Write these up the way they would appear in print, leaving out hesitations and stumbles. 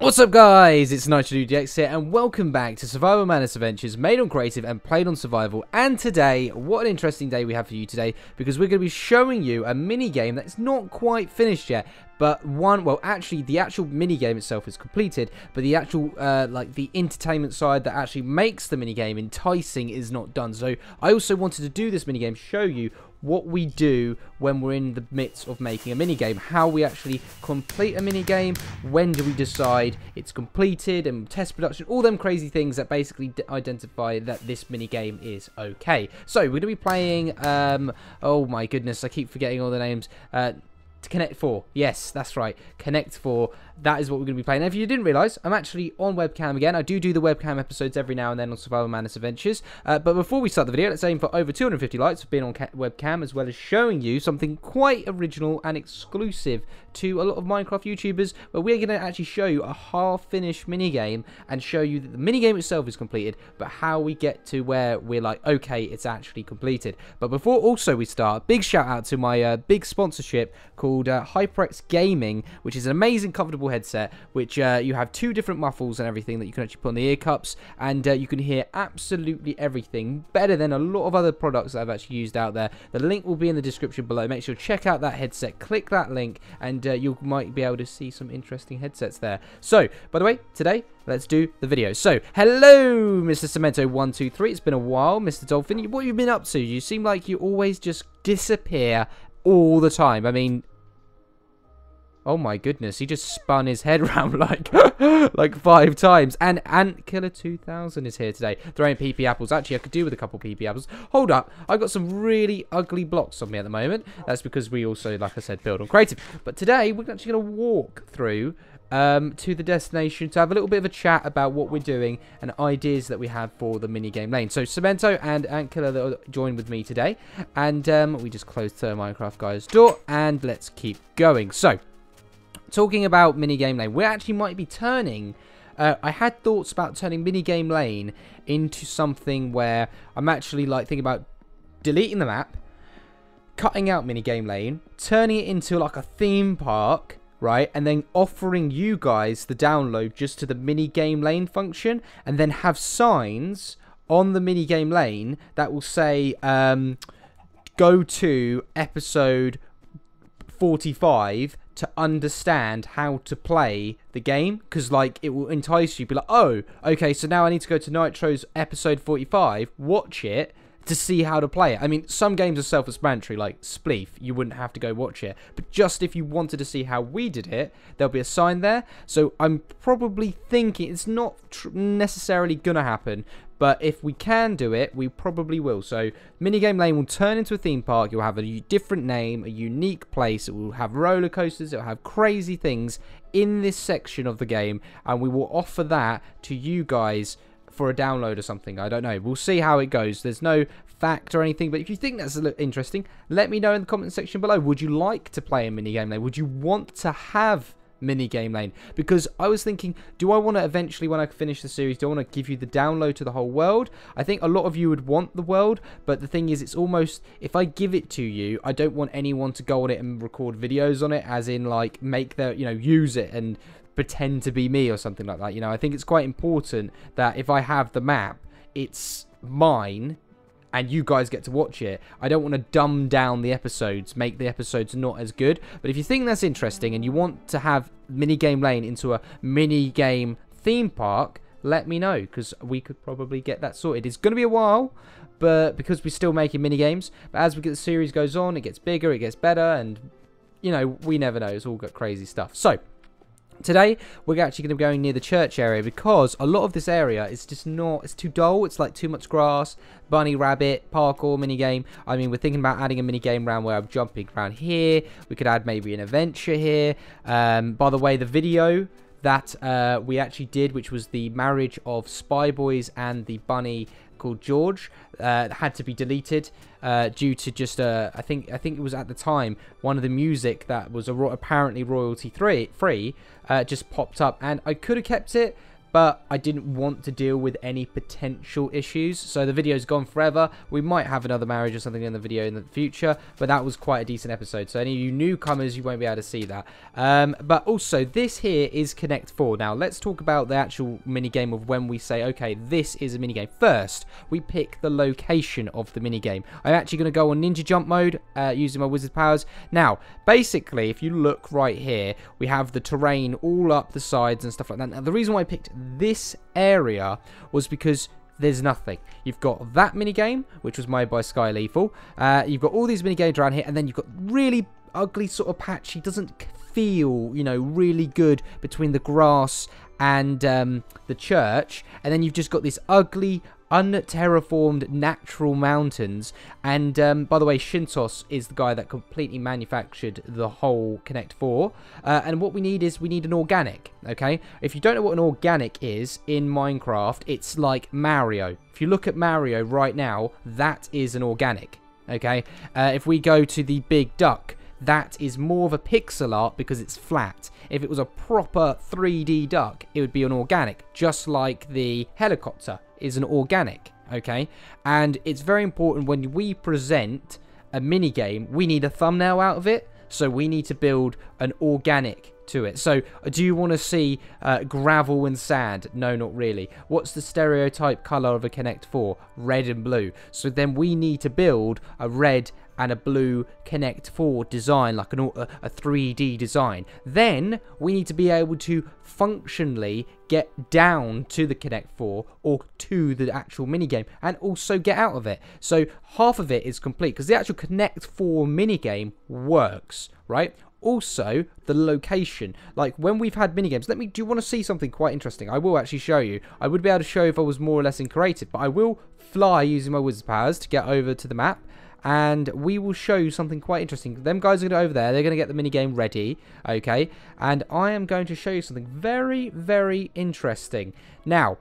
What's up guys, it's NitroLukeDX here and welcome back to Survival Madness Adventures made on creative and played on survival. And today, what an interesting day we have for you today, because we're going to be showing you a mini game that's not quite finished yet. But actually the actual mini game itself is completed, but the actual like the entertainment side that actually makes the mini game enticing is not done. So I also wanted to do this mini game, show you what we do when we're in the midst of making a mini game, how we actually complete a mini game, when do we decide it's completed, and test production, all them crazy things that basically identify that this mini game is okay. So we're going to be playing oh my goodness, I keep forgetting all the names. Connect 4. Yes, that's right. Connect 4. That is what we're going to be playing. Now, if you didn't realise, I'm actually on webcam again. I do the webcam episodes every now and then on Survival Madness Adventures. But before we start the video, let's aim for over 250 likes for being on webcam, as well as showing you something quite original and exclusive to a lot of Minecraft YouTubers, where we're going to actually show you a half-finished minigame and show you that the minigame itself is completed, but how we get to where we're like, okay, it's actually completed. But before also we start, big shout out to my big sponsorship called HyperX Gaming, which is an amazing comfortable headset, which you have two different muffles and everything that you can actually put on the ear cups, and you can hear absolutely everything better than a lot of other products that I've actually used out there. The link will be in the description below. Make sure to check out that headset, click that link, and you might be able to see some interesting headsets there. So, by the way, today let's do the video. So, hello, Mr. Cemento123. It's been a while, Mr. Dolphin. What have you been up to? You seem like you always just disappear all the time. I mean, oh my goodness, he just spun his head around like 5 times. And Antkiller 2000 is here today, throwing PP apples. Actually, I could do with a couple PP apples. Hold up, I've got some really ugly blocks on me at the moment. That's because we also, like I said, build on creative. But today, we're actually going to walk through to the destination to have a little bit of a chat about what we're doing and ideas that we have for the mini game lane. So Cemento and Antkiller that will join with me today, and we just closed the Minecraft guy's door, and let's keep going. So, talking about minigame lane, we actually might be turning, I had thoughts about turning minigame lane into something where I'm actually like thinking about deleting the map, cutting out minigame lane, turning it into like a theme park, right, and then offering you guys the download just to the minigame lane function, and then have signs on the minigame lane that will say go to episode 45 to understand how to play the game, because like it will entice you, be like, oh, okay, so now I need to go to Nitro's episode 45, watch it to see how to play it. I mean, some games are self-explanatory, like Spleef, you wouldn't have to go watch it, but just if you wanted to see how we did it, there'll be a sign there. So I'm probably thinking it's not necessarily gonna happen, but if we can do it, we probably will. So minigame lane will turn into a theme park. You'll have a different name, a unique place. It will have roller coasters. It will have crazy things in this section of the game, and we will offer that to you guys for a download or something. I don't know. We'll see how it goes. There's no fact or anything, but if you think that's a little interesting, let me know in the comment section below. Would you like to play a minigame lane? Would you want to have minigame lane? Because I was thinking, do I want to eventually, when I finish the series, do I want to give you the download to the whole world? I think a lot of you would want the world, but the thing is, it's almost, if I give it to you, I don't want anyone to go on it and record videos on it, as in like make their, you know, use it and pretend to be me or something like that. You know, I think it's quite important that if I have the map, it's mine and you guys get to watch it. I don't want to dumb down the episodes, make the episodes not as good. But if you think that's interesting and you want to have minigame lane into a minigame theme park, let me know, because we could probably get that sorted. It's going to be a while, but because we're still making minigames, but as the series goes on, it gets bigger, it gets better, and you know, we never know. It's all got crazy stuff. So today, we're actually going to be going near the church area, because a lot of this area is just not, it's too dull. It's like too much grass, bunny, rabbit, parkour, minigame. I mean, we're thinking about adding a minigame round where I'm jumping around here. We could add maybe an adventure here. By the way, the video that we actually did, which was the marriage of Spy Boys and the bunny called George, had to be deleted due to just I think it was at the time one of the music that was apparently royalty free just popped up, and I could have kept it, but I didn't want to deal with any potential issues. So the video's gone forever. We might have another marriage or something in the video in the future, but that was quite a decent episode. So any of you newcomers, you won't be able to see that. But also, this here is Connect 4. Now, let's talk about the actual minigame of when we say, okay, this is a minigame. First, we pick the location of the minigame. I'm actually going to go on ninja jump mode using my wizard powers. Now, basically, if you look right here, we have the terrain all up the sides and stuff like that. Now, the reason why I picked this area was because there's nothing. You've got that minigame, which was made by Sky Lethal. You've got all these minigames around here, and then you've got really ugly sort of patchy, doesn't feel, you know, really good between the grass and the church. And then you've just got this ugly, unterraformed natural mountains. And by the way, Shintos is the guy that completely manufactured the whole Connect 4. And what we need is, we need an organic, okay? If you don't know what an organic is in Minecraft, it's like Mario. If you look at Mario right now, that is an organic, okay? If we go to the big duck, that is more of a pixel art because it's flat. If it was a proper 3D duck, it would be an organic, just like the helicopter is an organic, okay? And it's very important when we present a minigame, we need a thumbnail out of it, so we need to build an organic to it. So, do you want to see gravel and sand? No, not really. What's the stereotype color of a Connect 4? Red and blue. So then we need to build a red and a blue Connect 4 design, like a 3D design. Then we need to be able to functionally get down to the Connect 4 or to the actual minigame and also get out of it. So half of it is complete because the actual Connect 4 minigame works, right? Also, the location. Like, when we've had minigames, do you want to see something quite interesting? I will actually show you. I would be able to show you if I was more or less in creative, but I will fly using my wizard powers to get over to the map, and we will show you something quite interesting. Them guys are going to go over there. They're going to get the minigame ready, okay? And I am going to show you something very, very interesting. Now,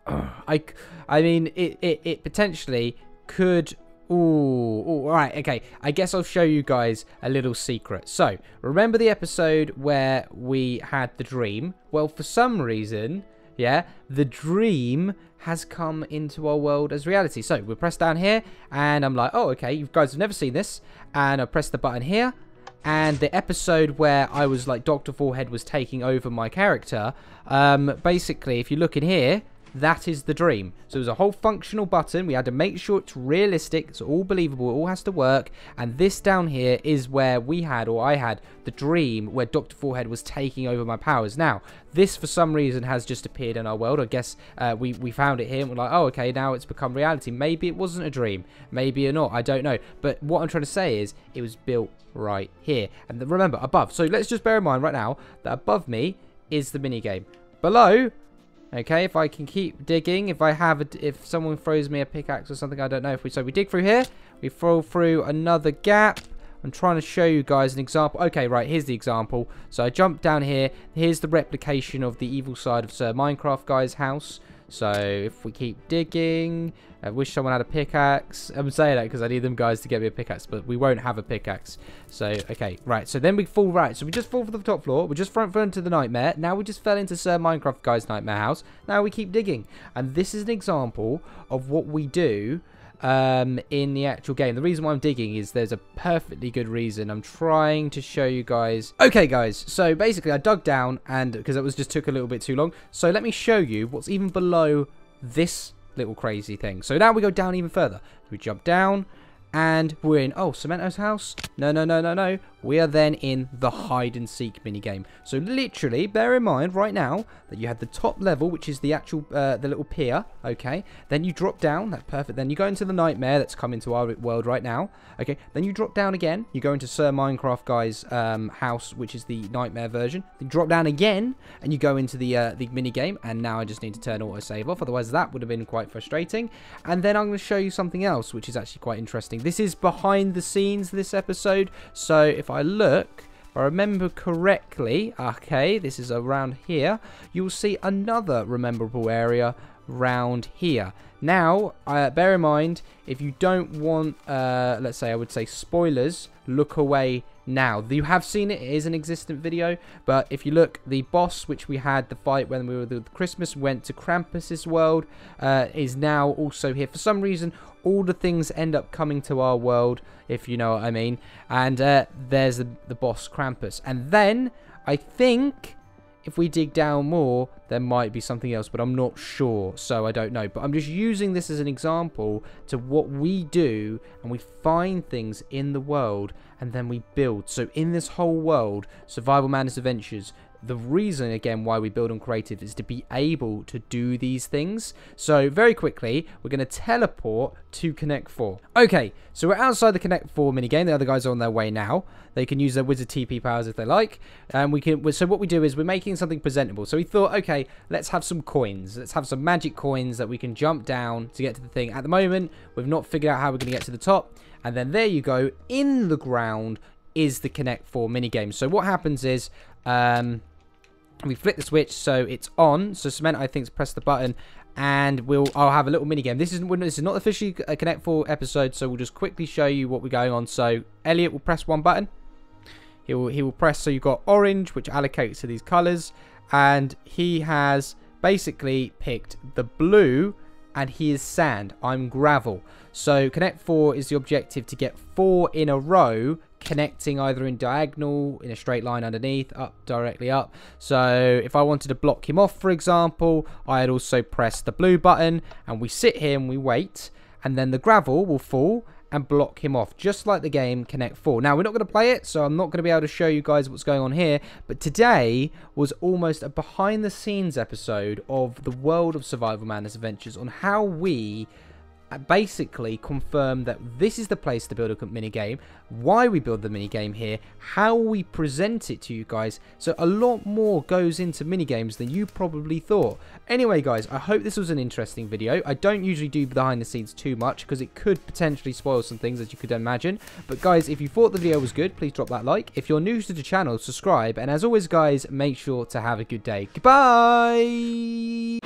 I mean, it potentially could... Ooh, alright, okay. I guess I'll show you guys a little secret. So, remember the episode where we had the dream? Well, for some reason, yeah, the dream has come into our world as reality. So, we press down here, and I'm like, oh, okay, you guys have never seen this. And I press the button here, and the episode where I was like, Dr. Forehead was taking over my character, basically, if you look in here, that is the dream. So there's a whole functional button. We had to make sure it's realistic. It's all believable. It all has to work. And this down here is where we had, or I had, the dream where Dr. Forehead was taking over my powers. Now, this for some reason has just appeared in our world. I guess we found it here and we're like, oh, okay, now it's become reality. Maybe it wasn't a dream. Maybe or not. I don't know. But what I'm trying to say is it was built right here. And remember, above. So let's just bear in mind right now that above me is the minigame. Below... Okay, if I can keep digging, if someone throws me a pickaxe or something, I don't know. So we dig through here, we fall through another gap. I'm trying to show you guys an example. Okay, right, here's the example. So I jump down here. Here's the replication of the evil side of Sir Minecraft guy's house. So if we keep digging, I wish someone had a pickaxe. I'm saying that because I need them guys to get me a pickaxe, but we won't have a pickaxe. So, okay, right. So then we fall right. So we just fall for the top floor. We just fell into the nightmare. Now we just fell into Sir Minecraft guy's nightmare house. Now we keep digging. And this is an example of what we do in the actual game. The reason why I'm digging is there's a perfectly good reason. I'm trying to show you guys. Okay, guys. So basically, I dug down, and because it just took a little bit too long. So let me show you what's even below this little crazy thing. So now we go down even further. We jump down, and we're in, oh, Cemento's house? No. We are then in the hide and seek minigame. So literally, bear in mind right now that you had the top level, which is the actual, the little pier, okay? Then you drop down, that's perfect. Then you go into the nightmare that's come into our world right now, okay? Then you drop down again, you go into Sir Minecraft guy's house, which is the nightmare version. Then you drop down again, and you go into the minigame, and now I just need to turn autosave off, otherwise that would have been quite frustrating. And then I'm going to show you something else, which is actually quite interesting. This is behind the scenes, this episode, so if I look, if I remember correctly, okay, this is around here, you'll see another rememberable area round here. Now, bear in mind, if you don't want, let's say, I would say spoilers, look away now. You have seen it. It is an existent video, but if you look, the boss which we had the fight when we were with Christmas went to Krampus's world, is now also here. For some reason, all the things end up coming to our world, if you know what I mean. And there's the boss Krampus. And then I think if we dig down more, there might be something else, but I'm not sure, so I don't know. But I'm just using this as an example to what we do, and we find things in the world, and then we build. So in this whole world, Survival Madness Adventures, the reason, again, why we build on creative is to be able to do these things. So very quickly, we're going to teleport to Connect 4. Okay, so we're outside the Connect 4 minigame. The other guys are on their way now. They can use their wizard TP powers if they like. And we can. So what we do is we're making something presentable. So we thought, okay, let's have some coins. Let's have some magic coins that we can jump down to get to the thing. At the moment, we've not figured out how we're going to get to the top. And then there you go. In the ground is the Connect 4 minigame. So what happens is, we flip the switch so it's on. So Cement, I think, press the button, and I'll have a little mini game. This is not officially a Connect 4 episode, so we'll just quickly show you what we're going on. So Elliot will press one button. He will press, so you've got orange, which allocates to these colors, and he has basically picked the blue, and he is sand. I'm gravel. So Connect 4 is the objective to get 4 in a row, connecting either in diagonal, in a straight line underneath, up, directly up. So if I wanted to block him off, for example, I'd also press the blue button, and we sit here and we wait, and then the gravel will fall and block him off, just like the game Connect 4. Now, we're not going to play it, so I'm not going to be able to show you guys what's going on here, but today was almost a behind-the-scenes episode of the world of Survival Madness Adventures on how we basically confirm that this is the place to build a mini game, why we build the mini game here, how we present it to you guys. So a lot more goes into mini games than you probably thought. Anyway, guys, I hope this was an interesting video. I don't usually do behind the scenes too much because it could potentially spoil some things, as you could imagine. But guys, if you thought the video was good, please drop that like. If you're new to the channel, subscribe. And as always, guys, make sure to have a good day. Goodbye.